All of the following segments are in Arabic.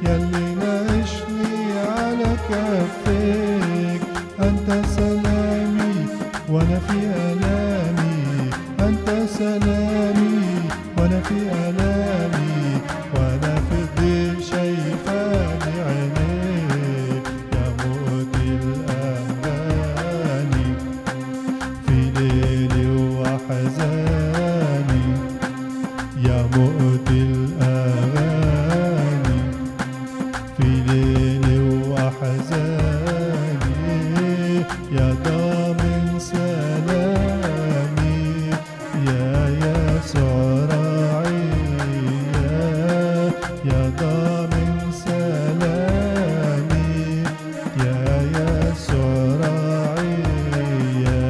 يلي ناقشني على كفيك. أنت سلامي وأنا في آلامي، أنت سلامي وأنا في آلامي، وأنا في الضيق شايفاني عينيك يا مؤتي الأماني. في ليلي وحزاني يا مؤتي الأغاني، في ليلي وحزاني يا ضامن سلامي، يا يسوع راعيا، يا ضامن سلامي، يا يسوع راعيا.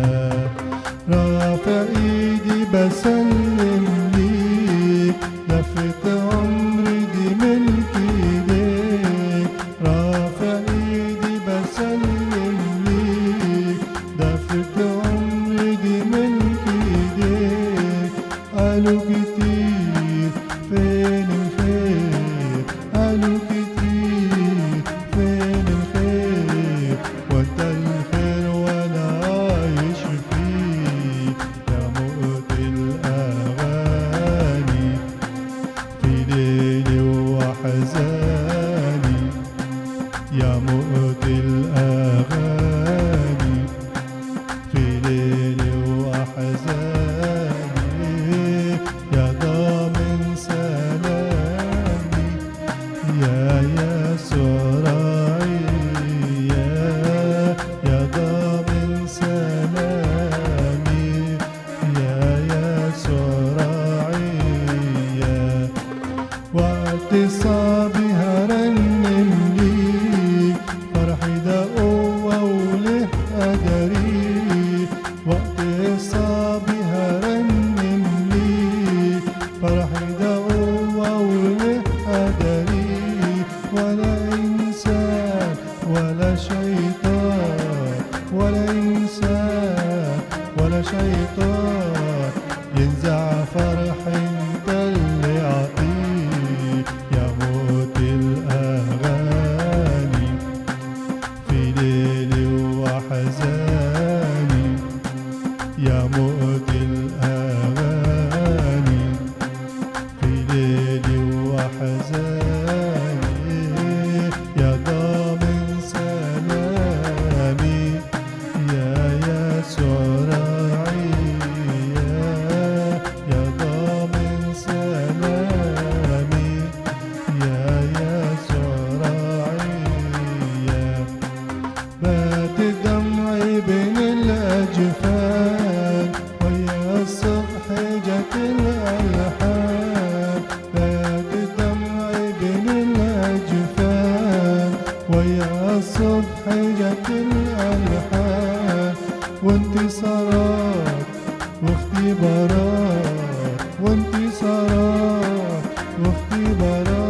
رافع ايدي بسلم ليك، لفت عمري دي ملك ايديك. رافع ايدي بسلم ليك، لفت عمري دي ملك ايديك. قالوا كتير فين الخير، قالوا كتير فين الخير، وانت الخير وانا عايش فيك يا مؤتي الأغاني. في ليلي وحزاني يا مؤتي الأغاني، في ليلي وحزاني يا ضامن سلامي، يا يسوع راعيا، يا ضامن سلامي، يا يسوع راعيا. وقت صعبي هرنم ليك، فرحي ده قوة وله قدري. وقت صعبي هرنم ليك، فرحي ده قوة وله قدري. ولا إنسان ولا شيطان، ولا إنسان ولا شيطان ينزع فرحي، انت اللي عطيك يا مؤتي الأغاني. في ليلي وحزاني يا مؤتي الأغاني، في ليلي وحزاني يا ضامن سلامي، يا يسوع راعيا، يا ضامن سلامي، يا يسوع راعيا. بات دمعي بين الأجفان، ويا الصبح جت الألحان. بات دمعي بين الأجفان، ويا الصبح جت الألحان. وانتصارات واختبارات، وانتصارات واختبارات.